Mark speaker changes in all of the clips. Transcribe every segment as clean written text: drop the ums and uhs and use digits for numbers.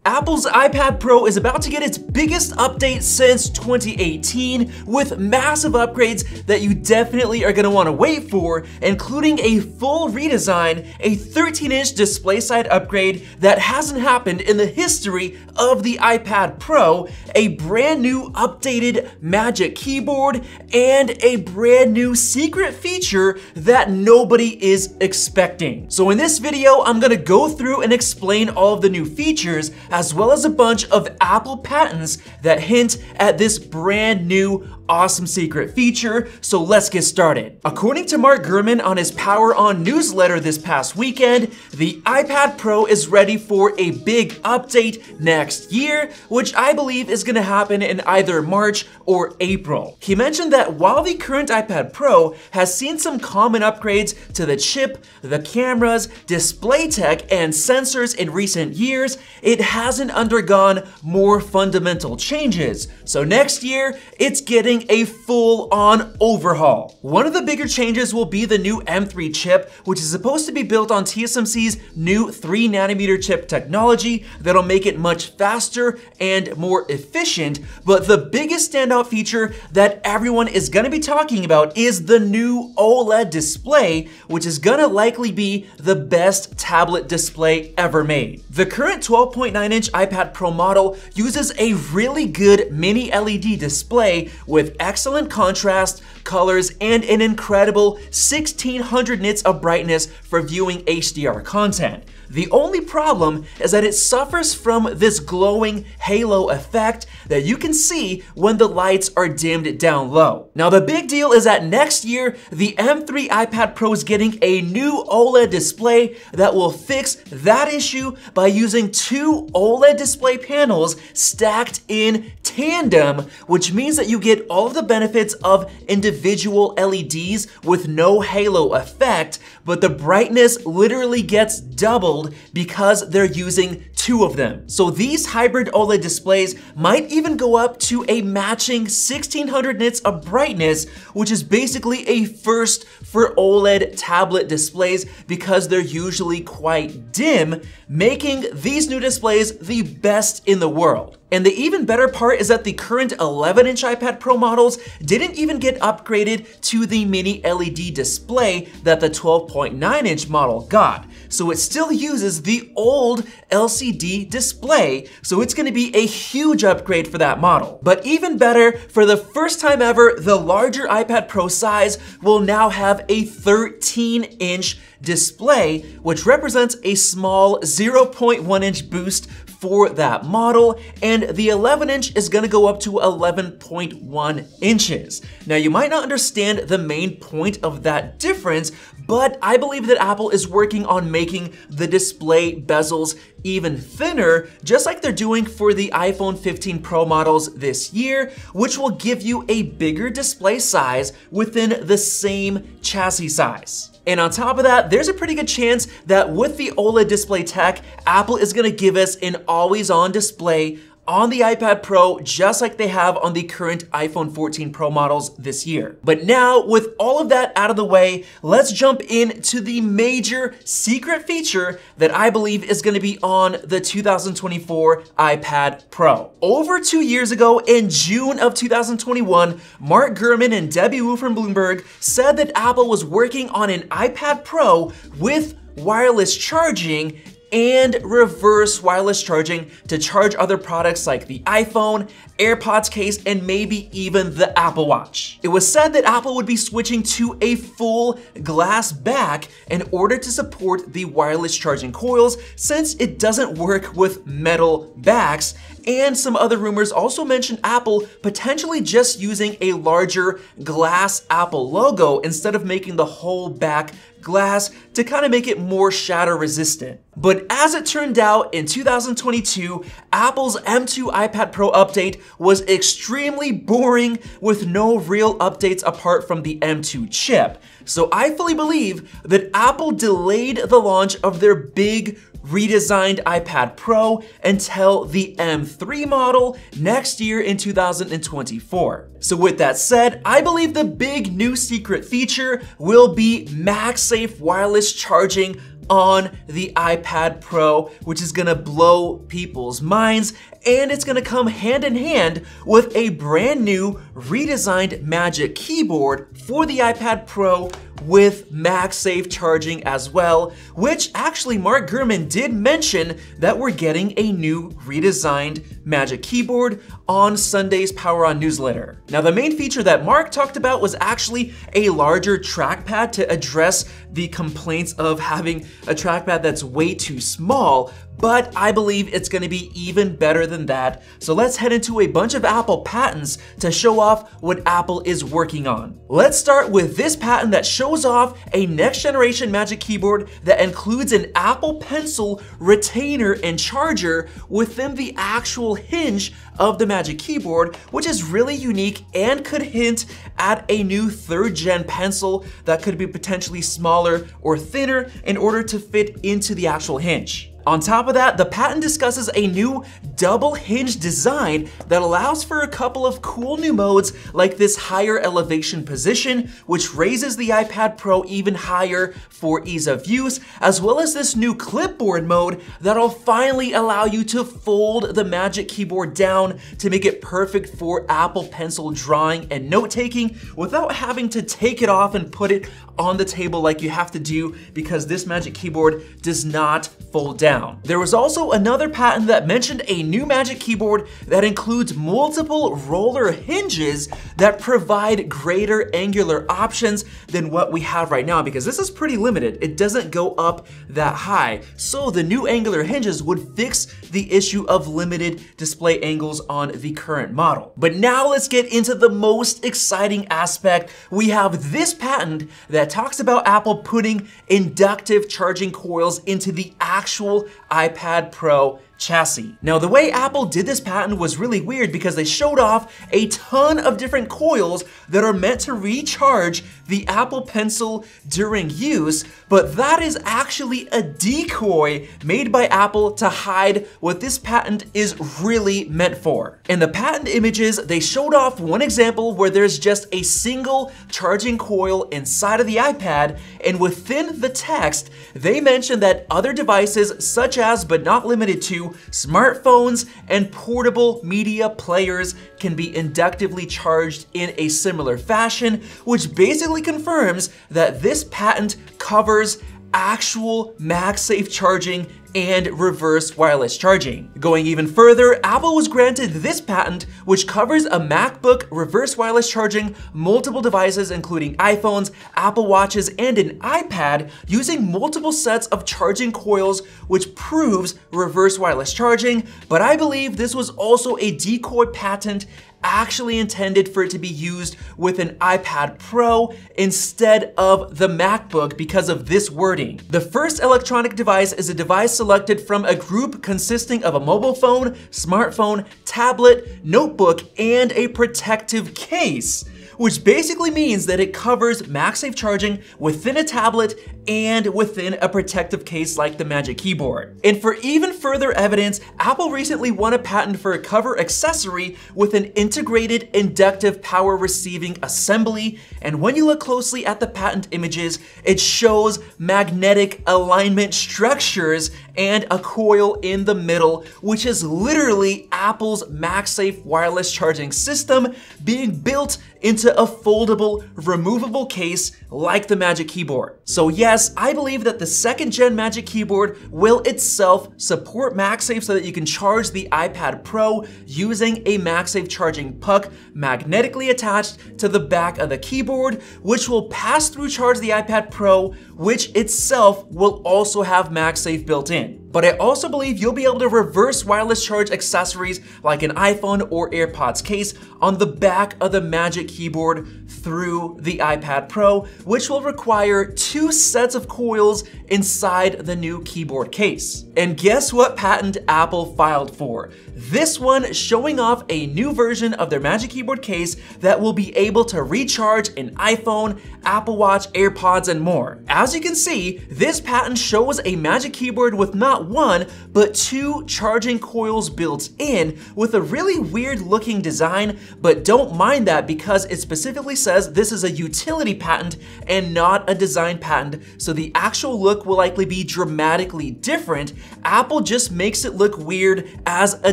Speaker 1: Apple's iPad Pro is about to get its biggest update since 2018 with massive upgrades that you definitely are going to want to wait for, including a full redesign, a 13-inch display side upgrade that hasn't happened in the history of the iPad Pro, a brand new updated Magic Keyboard, and a brand new secret feature that nobody is expecting. So in this video, I'm going to go through and explain all of the new features, as well as a bunch of Apple patents that hint at this brand new awesome secret feature, so let's get started. According to Mark Gurman on his Power On newsletter this past weekend, the iPad Pro is ready for a big update next year, which I believe is gonna happen in either March or April. He mentioned that while the current iPad Pro has seen some common upgrades to the chip, the cameras, display tech, and sensors in recent years, it hasn't undergone more fundamental changes. So next year, it's getting a full-on overhaul. One of the bigger changes will be the new M3 chip, which is supposed to be built on TSMC's new 3nm chip technology that'll make it much faster and more efficient. But the biggest standout feature that everyone is gonna be talking about is the new OLED display, which is gonna likely be the best tablet display ever made. The current 12.9-inch iPad Pro model uses a really good mini LED display with excellent contrast, colors, and an incredible 1600 nits of brightness for viewing HDR content. The only problem is that it suffers from this glowing halo effect that you can see when the lights are dimmed down low. Now the big deal is that next year, the M3 iPad Pro is getting a new OLED display that will fix that issue by using two OLED display panels stacked in tandem, which means that you get all of the benefits of individual LEDs with no halo effect, but the brightness literally gets doubled because they're using two of them. So these hybrid OLED displays might even go up to a matching 1600 nits of brightness, which is basically a first for OLED tablet displays because they're usually quite dim, making these new displays the best in the world. And the even better part is that the current 11-inch iPad Pro models didn't even get upgraded to the mini LED display that the 12.9-inch model got. So it still uses the old LCD display, so it's gonna be a huge upgrade for that model. But even better, for the first time ever, the larger iPad Pro size will now have a 13-inch display, which represents a small 0.1-inch boost for that model, and the 11-inch is gonna go up to 11.1 inches. Now you might not understand the main point of that difference, but I believe that Apple is working on making the display bezels even thinner, just like they're doing for the iPhone 15 Pro models this year, which will give you a bigger display size within the same chassis size. And on top of that, there's a pretty good chance that with the OLED display tech, Apple is gonna give us an always-on display on the iPad Pro, just like they have on the current iPhone 14 Pro models this year. But now, with all of that out of the way, let's jump into the major secret feature that I believe is gonna be on the 2024 iPad Pro. Over 2 years ago, in June of 2021, Mark Gurman and Debbie Wu from Bloomberg said that Apple was working on an iPad Pro with wireless charging and reverse wireless charging to charge other products like the iPhone, AirPods case, and maybe even the Apple Watch. It was said that Apple would be switching to a full glass back in order to support the wireless charging coils, since it doesn't work with metal backs. And some other rumors also mentioned Apple potentially just using a larger glass Apple logo instead of making the whole back glass to kind of make it more shatter resistant. But as it turned out, in 2022, Apple's M2 iPad Pro update was extremely boring with no real updates apart from the M2 chip. So I fully believe that Apple delayed the launch of their big redesigned iPad Pro until the M3 model next year in 2024. So with that said, I believe the big new secret feature will be MagSafe wireless charging on the iPad Pro, which is gonna blow people's minds, and it's gonna come hand in hand with a brand new redesigned Magic Keyboard for the iPad Pro with MagSafe charging as well, which actually Mark Gurman did mention that we're getting a new redesigned Magic Keyboard on Sunday's Power On newsletter. Now, the main feature that Mark talked about was actually a larger trackpad to address the complaints of having a trackpad that's way too small, but I believe it's gonna be even better than that. So let's head into a bunch of Apple patents to show off what Apple is working on. Let's start with this patent that shows off a next generation Magic Keyboard that includes an Apple Pencil retainer and charger within the actual hinge of the Magic Keyboard, which is really unique and could hint at a new 3rd gen pencil that could be potentially smaller or thinner in order to fit into the actual hinge. On top of that, the patent discusses a new double hinge design that allows for a couple of cool new modes like this higher elevation position, which raises the iPad Pro even higher for ease of use, as well as this new clipboard mode that'll finally allow you to fold the Magic Keyboard down to make it perfect for Apple Pencil drawing and note-taking without having to take it off and put it on the table like you have to do, because this Magic Keyboard does not fold down. There was also another patent that mentioned a new Magic Keyboard that includes multiple roller hinges that provide greater angular options than what we have right now, because this is pretty limited. It doesn't go up that high. So the new angular hinges would fix the issue of limited display angles on the current model. But now let's get into the most exciting aspect. We have this patent that talks about Apple putting inductive charging coils into the actual iPad Pro chassis. Now, the way Apple did this patent was really weird because they showed off a ton of different coils that are meant to recharge the Apple Pencil during use, but that is actually a decoy made by Apple to hide what this patent is really meant for. In the patent images, they showed off one example where there's just a single charging coil inside of the iPad, and within the text, they mentioned that other devices such as, but not limited to, smartphones and portable media players can be inductively charged in a similar fashion, which basically confirms that this patent covers actual MagSafe charging and reverse wireless charging. Going even further, Apple was granted this patent, which covers a MacBook reverse wireless charging multiple devices, including iPhones, Apple Watches, and an iPad, using multiple sets of charging coils, which proves reverse wireless charging. But I believe this was also a decoy patent actually intended for it to be used with an iPad Pro instead of the MacBook because of this wording. The first electronic device is a device selected from a group consisting of a mobile phone, smartphone, tablet, notebook, and a protective case, which basically means that it covers MagSafe charging within a tablet and within a protective case like the Magic Keyboard. And for even further evidence, Apple recently won a patent for a cover accessory with an integrated inductive power receiving assembly. And when you look closely at the patent images, it shows magnetic alignment structures and a coil in the middle, which is literally Apple's MagSafe wireless charging system being built into a foldable, removable case like the Magic Keyboard. So yes, I believe that the 2nd gen Magic Keyboard will itself support MagSafe so that you can charge the iPad Pro using a MagSafe charging puck magnetically attached to the back of the keyboard, which will pass through charge the iPad Pro, which itself will also have MagSafe built in. But I also believe you'll be able to reverse wireless charge accessories like an iPhone or AirPods case on the back of the Magic Keyboard through the iPad Pro, which will require 2 sets of coils inside the new keyboard case. And guess what patent Apple filed for? This one showing off a new version of their Magic Keyboard case that will be able to recharge an iPhone, Apple Watch, AirPods, and more. As you can see, this patent shows a Magic Keyboard with not not one, but two charging coils built in with a really weird looking design, but don't mind that because it specifically says this is a utility patent and not a design patent, so the actual look will likely be dramatically different. Apple just makes it look weird as a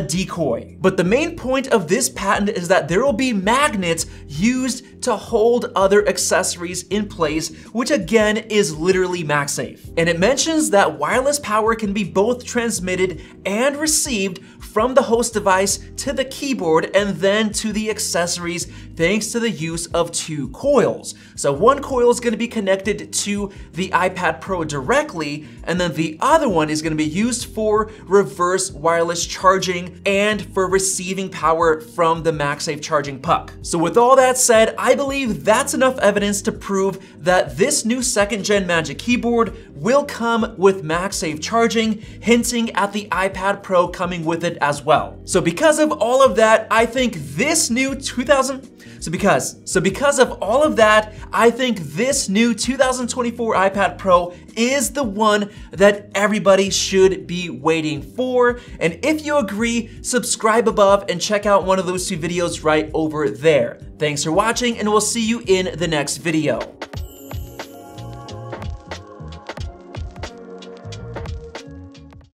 Speaker 1: decoy. But the main point of this patent is that there will be magnets used to hold other accessories in place, which again is literally MagSafe. And it mentions that wireless power can be both transmitted and received from the host device to the keyboard and then to the accessories thanks to the use of two coils. So one coil is going to be connected to the iPad Pro directly, and then the other one is going to be used for reverse wireless charging and for receiving power from the MagSafe charging puck. So with all that said, I believe that's enough evidence to prove that this new 2nd gen Magic Keyboard will come with MagSafe charging, hinting at the iPad Pro coming with it as well. So because of all of that, I think this new 2024 iPad Pro is the one that everybody should be waiting for. And if you agree, subscribe above and check out one of those two videos right over there. Thanks for watching, and we'll see you in the next video.